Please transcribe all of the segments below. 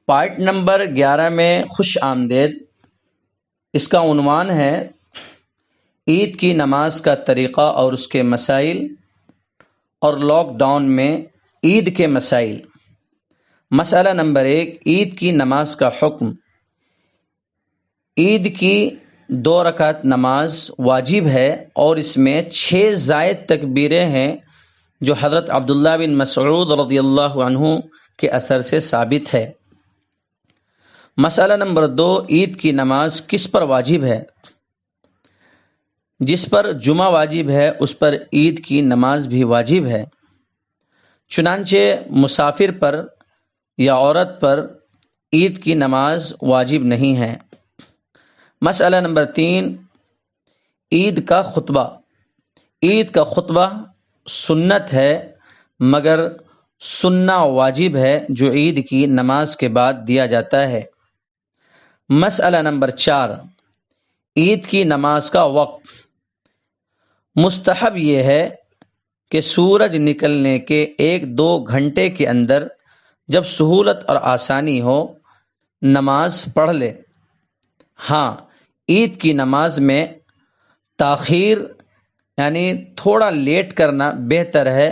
Part number 11 میں خوش آمدید۔ اس کا عنوان ہے عید کی نماز کا طریقہ اور اس کے مسائل اور لاک ڈاؤن میں عید کے مسائل۔ مسئلہ نمبر 1، عید کی نماز کا حکم۔ عید کی 2 رکعت نماز واجب ہے اور اس میں 6 زائد تکبیریں ہیں جو حضرت عبداللہ بن مسعود رضی اللہ عنہ کے اثر سے ثابت ہے۔ مسئلہ نمبر 2، عید کی نماز کس پر واجب ہے؟ جس پر جمعہ واجب ہے اس پر عید کی نماز بھی واجب ہے، چنانچہ مسافر پر یا عورت پر عید کی نماز واجب نہیں ہے۔ مسئلہ نمبر 3، عید کا خطبہ۔ عید کا خطبہ سنت ہے مگر سننا واجب ہے جو عید کی نماز کے بعد دیا جاتا ہے۔ مسئلہ نمبر 4، عید کی نماز کا وقت۔ مستحب یہ ہے کہ سورج نکلنے کے 1-2 گھنٹے کے اندر جب سہولت اور آسانی ہو نماز پڑھ لے۔ ہاں، عید کی نماز میں تاخیر یعنی تھوڑا لیٹ کرنا بہتر ہے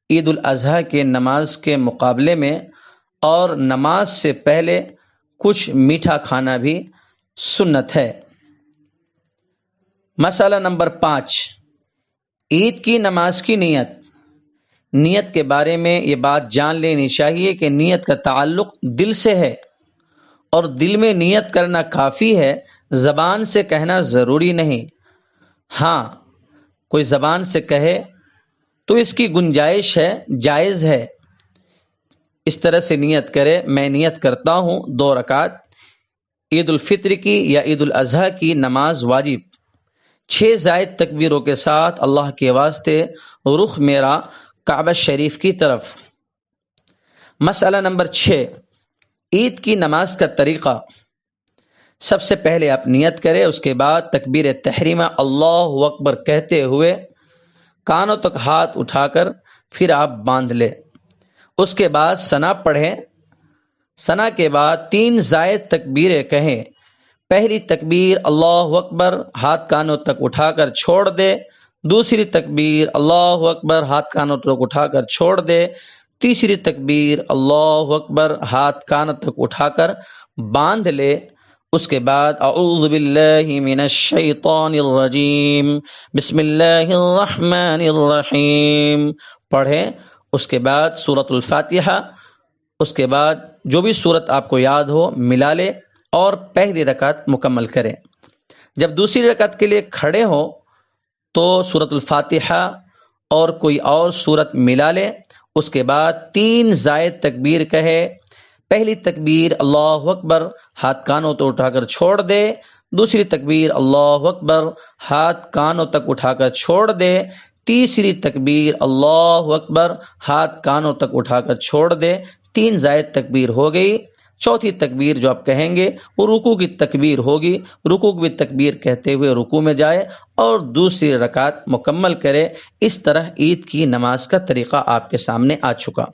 عید الاضحیٰ کے نماز کے مقابلے میں، اور نماز سے پہلے کچھ میٹھا کھانا بھی سنت ہے۔ مسئلہ نمبر 5، عید کی نماز کی نیت۔ نیت کے بارے میں یہ بات جان لینی چاہیے کہ نیت کا تعلق دل سے ہے اور دل میں نیت کرنا کافی ہے، زبان سے کہنا ضروری نہیں۔ ہاں، کوئی زبان سے کہے تو اس کی گنجائش ہے، جائز ہے۔ اس طرح سے نیت کرے، میں نیت کرتا ہوں 2 رکعت عید الفطر کی یا عید الاضحیٰ کی نماز واجب، 6 زائد تکبیروں کے ساتھ اللہ کے واسطے رخ میرا کعبہ شریف کی طرف۔ مسئلہ نمبر 6، عید کی نماز کا طریقہ۔ سب سے پہلے آپ نیت کریں، اس کے بعد تکبیر تحریمہ اللہ اکبر کہتے ہوئے کانوں تک ہاتھ اٹھا کر پھر آپ باندھ لیں۔ اس کے بعد ثنا پڑھیں۔ ثنا کے بعد 3 زائد تکبیریں کہیں۔ پہلی تکبیر اللہ اکبر، ہاتھ کانوں تک اٹھا کر چھوڑ دے۔ دوسری تکبیر اللہ اکبر، ہاتھ کانوں تک اٹھا کر چھوڑ دے۔ تیسری تکبیر اللہ اکبر، ہاتھ کانوں تک اٹھا کر باندھ لے۔ اس کے بعد اعوذ باللہ من الشیطان الرجیم بسم اللہ الرحمن الرحیم پڑھیں۔ اس کے بعد سورۃ الفاتحہ، اس کے بعد جو بھی سورت آپ کو یاد ہو ملا لے اور پہلی رکعت مکمل کریں۔ جب دوسری رکعت کے لیے کھڑے ہوں تو سورۃ الفاتحہ اور کوئی اور سورت ملا لے۔ اس کے بعد 3 زائد تکبیر کہے۔ پہلی تکبیر اللہ اکبر، ہاتھ کانوں تو اٹھا کر چھوڑ دے۔ دوسری تکبیر اللہ اکبر، ہاتھ کانوں تک اٹھا کر چھوڑ دے۔ تیسری تکبیر اللہ اکبر، ہاتھ کانوں تک اٹھا کر چھوڑ دے۔ 3 زائد تکبیر ہو گئی۔ چوتھی تکبیر جو آپ کہیں گے وہ رکوع کی تکبیر ہوگی۔ رکوع کی تکبیر کہتے ہوئے رکوع میں جائے اور دوسری رکعت مکمل کرے۔ اس طرح عید کی نماز کا طریقہ آپ کے سامنے آ چکا۔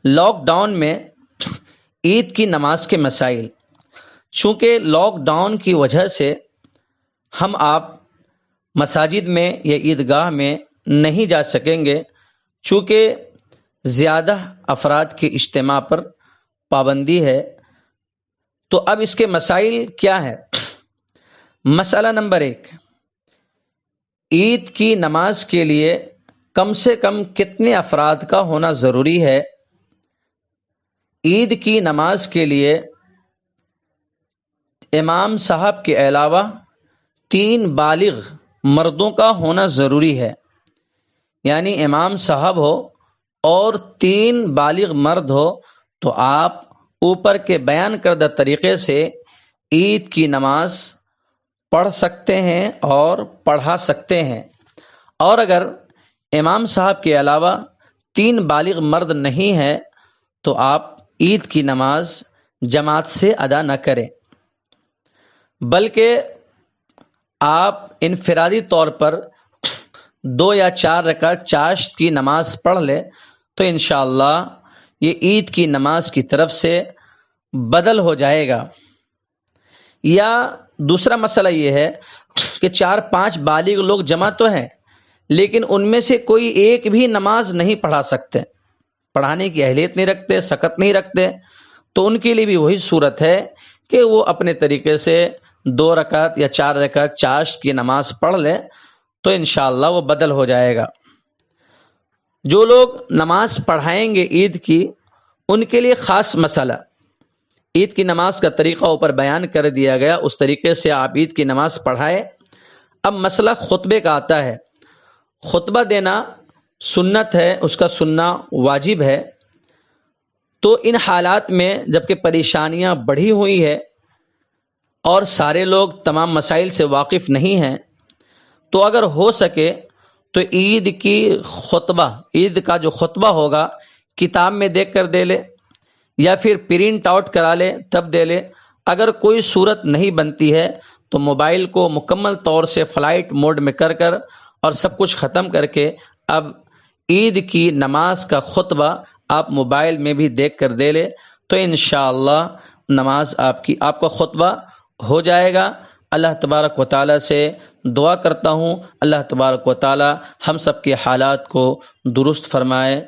لاک ڈاؤن میں عید کی نماز کے مسائل۔ چونکہ لاک ڈاؤن کی وجہ سے ہم آپ مساجد میں یا عیدگاہ میں نہیں جا سکیں گے، چونکہ زیادہ افراد کے اجتماع پر پابندی ہے۔ تو اب اس کے مسائل کیا ہے؟ مسئلہ نمبر 1، عید کی نماز کے لیے کم سے کم کتنے افراد کا ہونا ضروری ہے؟ عید کی نماز کے لیے امام صاحب کے علاوہ 3 بالغ مردوں کا ہونا ضروری ہے، یعنی امام صاحب ہو اور 3 بالغ مرد ہو تو آپ اوپر کے بیان کردہ طریقے سے عید کی نماز پڑھ سکتے ہیں اور پڑھا سکتے ہیں۔ اور اگر امام صاحب کے علاوہ 3 بالغ مرد نہیں ہیں تو آپ عید کی نماز جماعت سے ادا نہ کریں، بلکہ آپ انفرادی طور پر 2 یا 4 رکعت چاشت کی نماز پڑھ لیں تو انشاءاللہ یہ عید کی نماز کی طرف سے بدل ہو جائے گا۔ یا دوسرا مسئلہ یہ ہے کہ 4-5 بالغ لوگ جمع تو ہیں لیکن ان میں سے کوئی ایک بھی نماز نہیں پڑھا سکتے، پڑھانے کی اہلیت نہیں رکھتے، سکت نہیں رکھتے، تو ان کے لیے بھی وہی صورت ہے کہ وہ اپنے طریقے سے 2 رکعت یا 4 رکعت چاشت کی نماز پڑھ لے تو انشاءاللہ وہ بدل ہو جائے گا۔ جو لوگ نماز پڑھائیں گے عید کی، ان کے لیے خاص مسئلہ، عید کی نماز کا طریقہ اوپر بیان کر دیا گیا، اس طریقے سے آپ عید کی نماز پڑھائے۔ اب مسئلہ خطبے کا آتا ہے۔ خطبہ دینا سنت ہے، اس کا سننا واجب ہے، تو ان حالات میں جب کہ پریشانیاں بڑھی ہوئی ہے اور سارے لوگ تمام مسائل سے واقف نہیں ہیں، تو اگر ہو سکے تو عید کی خطبہ، عید کا جو خطبہ ہوگا کتاب میں دیکھ کر دے لے یا پھر پرنٹ آؤٹ کرا لے تب دے لے۔ اگر کوئی صورت نہیں بنتی ہے تو موبائل کو مکمل طور سے فلائٹ موڈ میں کر اور سب کچھ ختم کر کے اب عید کی نماز کا خطبہ آپ موبائل میں بھی دیکھ کر دے لے تو انشاءاللہ نماز آپ کا خطبہ ہو جائے گا۔ اللہ تبارک و تعالیٰ سے دعا کرتا ہوں اللہ تبارک و تعالیٰ ہم سب کے حالات کو درست فرمائے۔